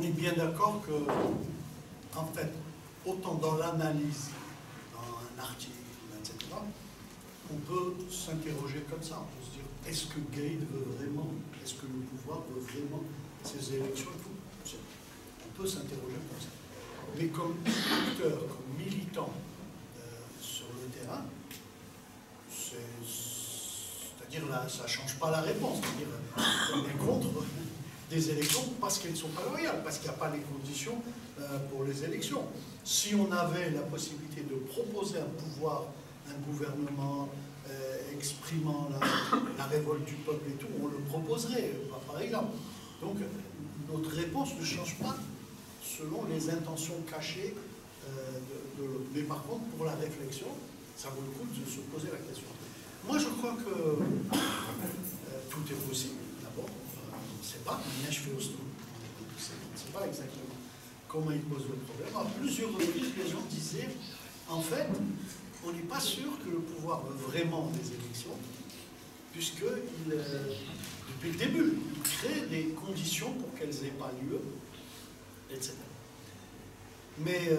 On est bien d'accord que, en fait, autant dans l'analyse, dans un article, etc., on peut s'interroger comme ça. On peut se dire, est-ce que Gade veut vraiment, est-ce que le pouvoir veut vraiment ces élections et tout? On peut s'interroger comme ça. Mais comme acteur, comme militant sur le terrain, c'est-à-dire là, ça ne change pas la réponse. C'est-à-dire on est contre des élections parce qu'elles ne sont pas loyales, parce qu'il n'y a pas les conditions pour les élections. Si on avait la possibilité de proposer un pouvoir, un gouvernement exprimant la révolte du peuple et tout, on le proposerait, par exemple. Donc notre réponse ne change pas selon les intentions cachées mais par contre, pour la réflexion, ça vaut le coup de se poser la question. Moi, je crois que tout est possible, d'abord. On ne sait pas, mais je fais au stop. On ne sait pas exactement comment il pose le problème. À plusieurs reprises, les gens disaient, en fait, on n'est pas sûr que le pouvoir veut vraiment des élections, puisque depuis le début, il crée des conditions pour qu'elles n'aient pas lieu, etc. Mais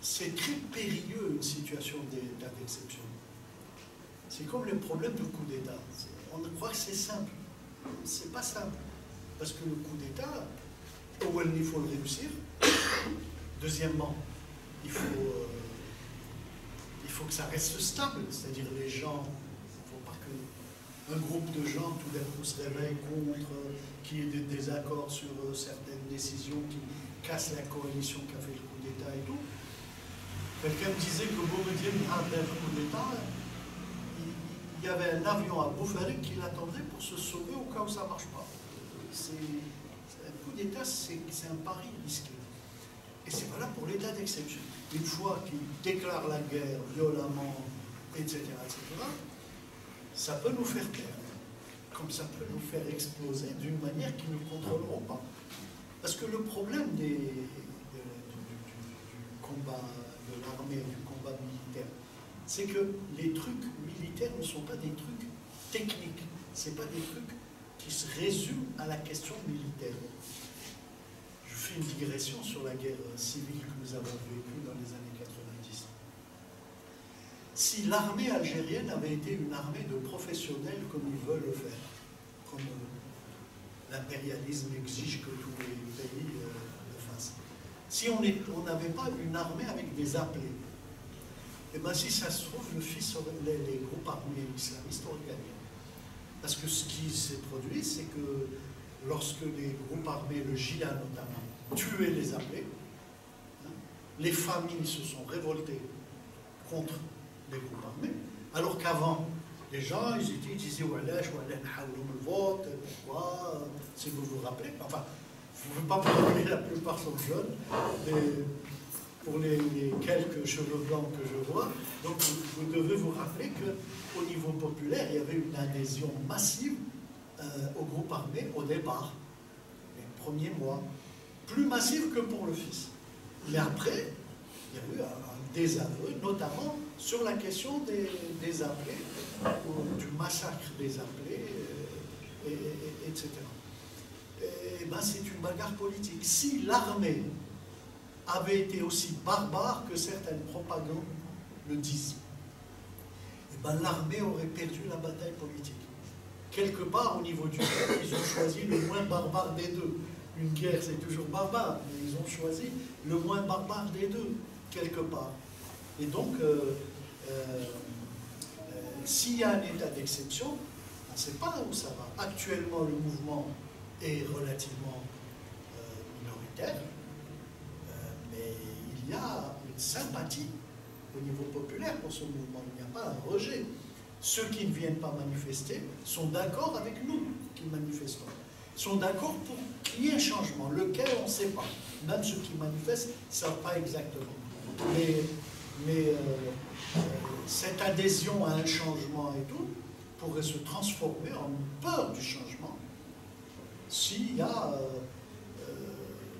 c'est très périlleux une situation d'état d'exception. C'est comme le problème du coup d'État. On croit que c'est simple. C'est pas simple. Parce que le coup d'État, il faut le réussir. Deuxièmement, il faut que ça reste stable. C'est-à-dire les gens, il ne faut pas qu'un groupe de gens tout d'un coup se réveille contre, qu'il y ait des désaccords sur certaines décisions qui cassent la coalition qui a fait le coup d'État et tout. Quelqu'un me disait que Boumediene, après le coup d'État, il y avait un avion à Boufarik qui l'attendrait pour se sauver au cas où ça ne marche pas. Un coup d'État, c'est un pari risqué. Et c'est valable pour l'état d'exception. Une fois qu'il déclare la guerre violemment, etc., ça peut nous faire taire. Comme ça peut nous faire exploser d'une manière qu'ils ne contrôleront pas. Parce que le problème du combat de l'armée, du combat militaire, c'est que les trucs militaires ne sont pas des trucs techniques. Ce n'est pas des trucs qui se résument à la question militaire. Je fais une digression sur la guerre civile que nous avons vécue dans les années 90. Si l'armée algérienne avait été une armée de professionnels comme ils veulent le faire, comme l'impérialisme exige que tous les pays le fassent, si on n'avait pas une armée avec des appelés, et bien si ça se trouve, les groupes armés islamistes auraient gagné. Parce que ce qui s'est produit, c'est que lorsque les groupes armés, le JIA notamment, tuaient les appelés, les familles se sont révoltées contre les groupes armés, alors qu'avant, les gens, ils disaient « Wallah, le vote, pourquoi ?» Si vous vous rappelez, enfin, je ne veux pas vous rappeler, la plupart sont jeunes, mais pour les quelques cheveux blancs que je vois, donc vous devez vous rappeler qu'au niveau populaire, il y avait une adhésion massive au groupe armé au départ, les premiers mois, plus massive que pour le fils. Mais après, il y a eu un désaveu, notamment sur la question des appelés, du massacre des appelés, etc. Et ben, c'est une bagarre politique. Si l'armée avait été aussi barbare que certaines propagandes le disent, et ben, l'armée aurait perdu la bataille politique. Quelque part, au niveau du peuple, ils ont choisi le moins barbare des deux. Une guerre, c'est toujours barbare, mais ils ont choisi le moins barbare des deux, quelque part. Et donc, s'il y a un état d'exception, on ne sait pas où ça va. Actuellement, le mouvement est relativement minoritaire, mais il y a une sympathie au niveau populaire pour ce mouvement. Il n'y a pas un rejet. Ceux qui ne viennent pas manifester sont d'accord avec nous qui manifestons. Sont d'accord pour qu'il y ait un changement. Lequel, on ne sait pas. Même ceux qui manifestent ne savent pas exactement. Mais cette adhésion à un changement et tout pourrait se transformer en une peur du changement s'il y a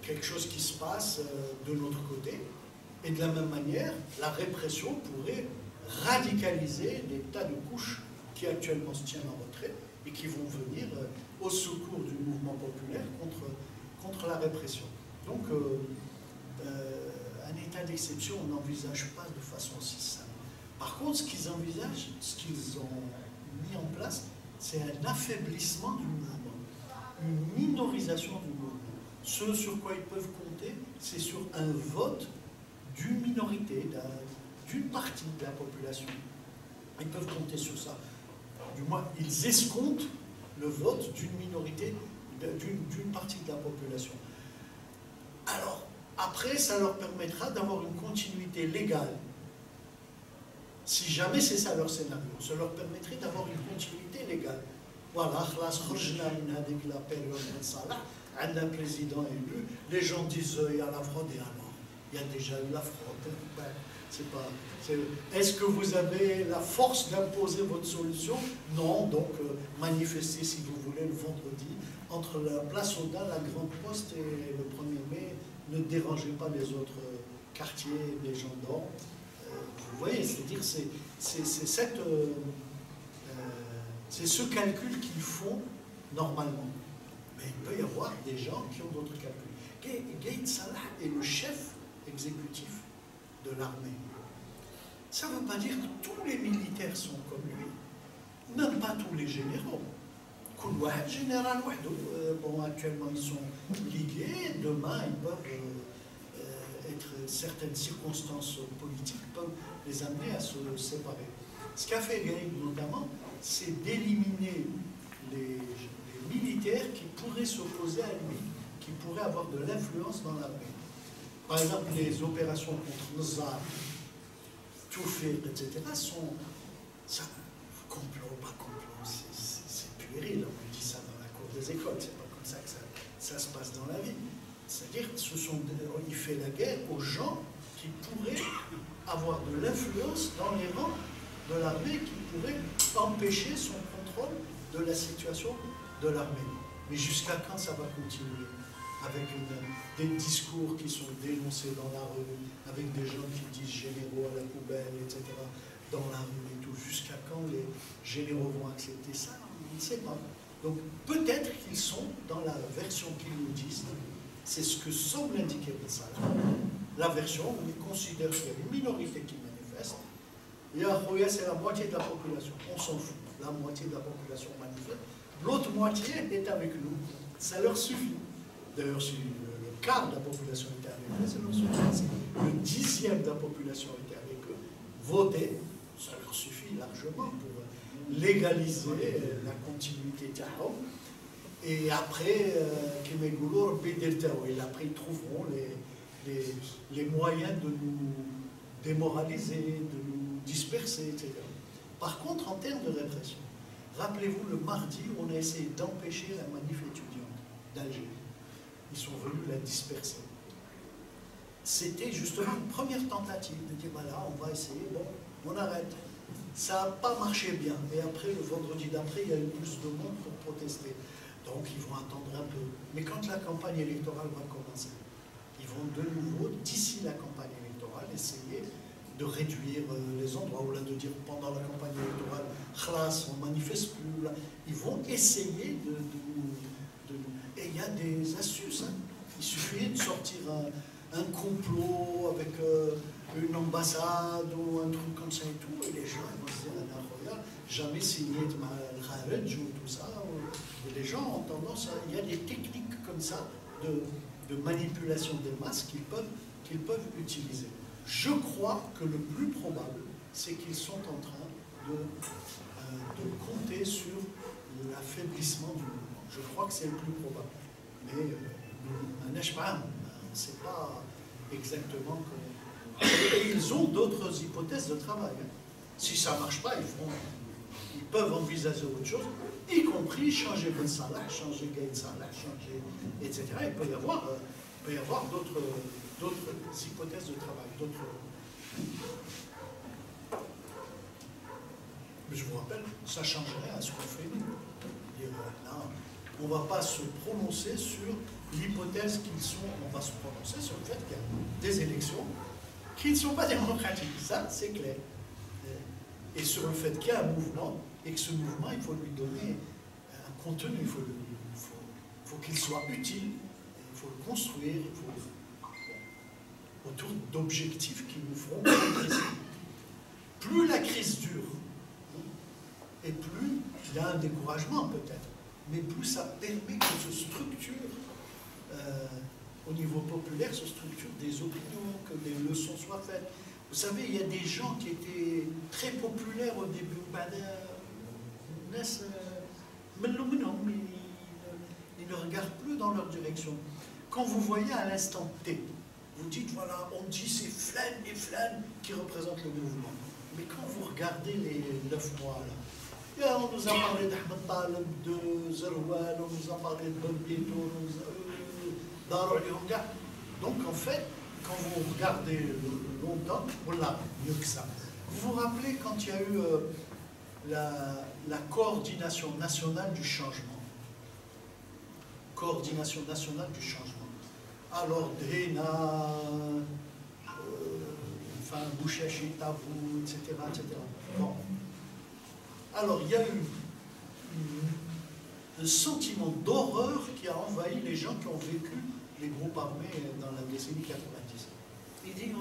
quelque chose qui se passe de notre côté. Et de la même manière, la répression pourrait radicaliser les tas de couches qui actuellement se tiennent en retrait et qui vont venir au secours du mouvement populaire contre la répression. Donc, un état d'exception, on n'envisage pas de façon aussi simple. Par contre, ce qu'ils envisagent, ce qu'ils ont mis en place, c'est un affaiblissement du mouvement, une minorisation du mouvement. Ce sur quoi ils peuvent compter, c'est sur un vote d'une minorité, d'une partie de la population. Ils peuvent compter sur ça. Du moins, ils escomptent le vote d'une minorité, d'une partie de la population. Alors, après, ça leur permettra d'avoir une continuité légale. Si jamais c'est ça leur scénario, ça leur permettrait d'avoir une continuité légale. Voilà, la période de Salah, un président élu, les gens disent il y a la fraude et alors, il y a déjà eu la fraude. Ben, est-ce que vous avez la force d'imposer votre solution? Non, donc manifestez si vous voulez le vendredi entre la place Audin, la Grande Poste et le 1er mai. Ne dérangez pas les autres quartiers, les gendarmes. Vous voyez, c'est-à-dire c'est ce calcul qu'ils font normalement. Mais il peut y avoir des gens qui ont d'autres calculs. Gaïd Salah est le chef exécutif de l'armée. Ça ne veut pas dire que tous les militaires sont comme lui, même pas tous les généraux. Général bon, actuellement ils sont ligués, demain ils peuvent certaines circonstances politiques peuvent les amener à se séparer. Ce qu'a fait Gaïd notamment, c'est d'éliminer les militaires qui pourraient s'opposer à lui, qui pourraient avoir de l'influence dans l'armée. Par exemple, les opérations contre Nzar, Toufir, etc. sont ça, complot, pas complot, c'est puéril, on dit ça dans la cour des écoles, c'est pas comme ça que ça se passe dans la vie. C'est-à-dire qu'il fait la guerre aux gens qui pourraient avoir de l'influence dans les rangs de l'armée, qui pourraient empêcher son contrôle de la situation de l'armée. Mais jusqu'à quand ça va continuer? Avec des discours qui sont dénoncés dans la rue, avec des gens qui disent généraux à la poubelle, etc., dans la rue et tout. Jusqu'à quand les généraux vont accepter ça? On ne sait pas. Donc peut-être qu'ils sont dans la version qu'ils nous disent, c'est ce que semble indiquer Ben Salah, la version où ils considèrent qu'il y a une minorité qui manifeste, et à c'est la moitié de la population. On s'en fout. La moitié de la population manifeste. L'autre moitié est avec nous. Ça leur suffit. D'ailleurs, si le quart de la population était avec eux, ça leur suffit. Le 10e de la population était avec eux. Voter, ça leur suffit largement pour légaliser la continuité de Tahom. Et après, après ils trouveront les moyens de nous démoraliser, de nous disperser, etc. Par contre, en termes de répression, rappelez-vous le mardi où on a essayé d'empêcher la manif étudiante d'Alger. Ils sont venus la disperser. C'était justement une première tentative de dire voilà, on va essayer, bon, on arrête. Ça n'a pas marché bien. Et après, le vendredi d'après, il y a eu plus de monde pour protester. Donc, ils vont attendre un peu. Mais quand la campagne électorale va commencer, ils vont de nouveau, d'ici la campagne électorale, essayer de réduire les endroits, ou là de dire pendant la campagne électorale, khlas, on ne manifeste plus. Là. Ils vont essayer de et il y a des astuces. Hein. Il suffit de sortir un complot avec une ambassade ou un truc comme ça et tout, et les gens ils vont se dire, regarde, jamais signé de Kharaj ou tout ça. Et les gens ont tendance à... Il y a des techniques comme ça de manipulation des masses qu'ils peuvent utiliser. Je crois que le plus probable, c'est qu'ils sont en train de compter sur l'affaiblissement du mouvement. Je crois que c'est le plus probable. Mais un Ashbam, on ne sait pas exactement comment. Et ils ont d'autres hypothèses de travail. Hein. Si ça ne marche pas, ils peuvent envisager autre chose, y compris changer Ben Salah, changer Gaïd Salah, changer, etc. Il peut y avoir d'autres hypothèses de travail, Mais je vous rappelle, ça changerait à ce qu'on fait nous. On ne va pas se prononcer sur l'hypothèse qu'ils sont, on va se prononcer sur le fait qu'il y a des élections qui ne sont pas démocratiques. Ça, c'est clair. Et sur le fait qu'il y a un mouvement, et que ce mouvement, il faut lui donner contenu, il faut qu'il soit utile, il faut le construire, il faut, autour d'objectifs qui nous feront progresser. Plus la crise dure, et plus il y a un découragement peut-être, mais plus ça permet que se structure, au niveau populaire, se structure des opinions, que des leçons soient faites. Vous savez, il y a des gens qui étaient très populaires au début, ils ne regardent plus dans leur direction. Quand vous voyez à l'instant T, vous dites, voilà, on dit c'est Flan et Flan qui représentent le mouvement. Mais quand vous regardez les 9 mois, là, on nous a parlé d'Ahmed Taleb, de Zerwan, on nous a parlé de Bonbito, Darul Yoga. Donc en fait, quand vous regardez longtemps, voilà, mieux que ça. Vous vous rappelez quand il y a eu la coordination nationale du changement. Coordination nationale du changement. Alors, Dhéna, enfin, Bouchachi, Tabou, etc., etc. Bon. Alors, il y a eu un sentiment d'horreur qui a envahi les gens qui ont vécu les groupes armés dans la décennie 90. Ils disent,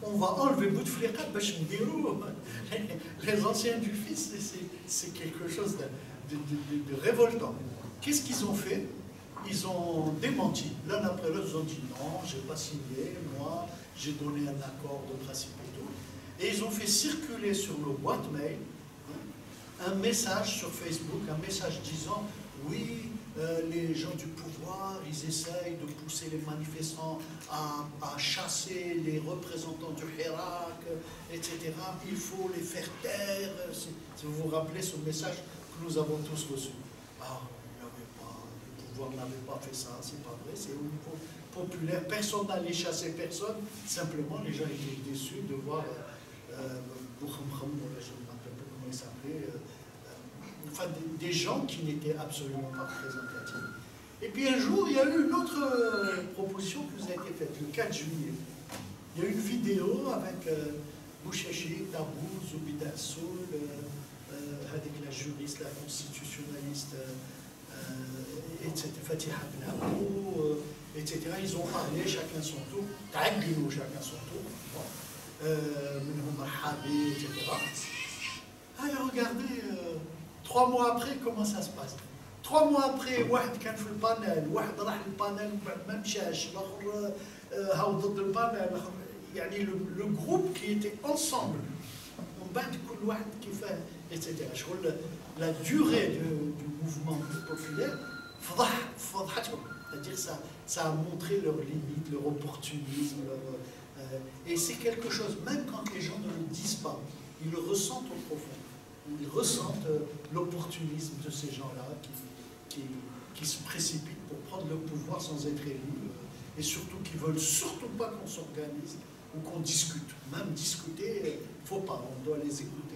on va enlever Bouteflika, les anciens du fils, c'est quelque chose de révoltant. Qu'est-ce qu'ils ont fait? Ils ont démenti. L'un après l'autre, ils ont dit non, je n'ai pas signé, moi, j'ai donné un accord de principe et tout. Et ils ont fait circuler sur nos boîtes mail un message sur Facebook, un message disant oui, les gens du pouvoir, ils essayent de pousser les manifestants à chasser les représentants du Hirak, etc. Il faut les faire taire. Si vous vous rappelez ce message que nous avons tous reçu. Alors, le pouvoir n'avait pas fait ça, c'est pas vrai, c'est au niveau populaire. Personne n'allait chasser personne, simplement les gens étaient déçus de voir Boukham, je ne me rappelle pas comment il s'appelait, enfin des gens qui n'étaient absolument pas représentatifs. Et puis un jour, il y a eu une autre proposition qui nous a été faite, le 4 juillet. Il y a eu une vidéo avec Bouchachi, Tabou, Zoubida Soul, avec la juriste, la constitutionnaliste, etc., Fatiha Benabou, etc. Ils ont parlé chacun son tour, Taguinou chacun son tour, Menhom Marhabi, etc. Alors regardez, 3 mois après, comment ça se passe? 3 mois après, واحد كان في البانيل، واحد راح البانيل وبعد ما مشاش، الآخر هاو ضد البانيل، يعني le groupe qui était ensemble. On bat كل واحد كيفاه، etc. La durée du mouvement populaire, فضحتهم. C'est-à-dire ça a montré leurs limites, leur opportunisme, et c'est quelque chose, même quand les gens ne le disent pas, ils le ressentent au profond. Ils ressentent l'opportunisme de ces gens-là qui se précipitent pour prendre le pouvoir sans être élus, et surtout qui ne veulent surtout pas qu'on s'organise ou qu'on discute. Même discuter, il ne faut pas, on doit les écouter.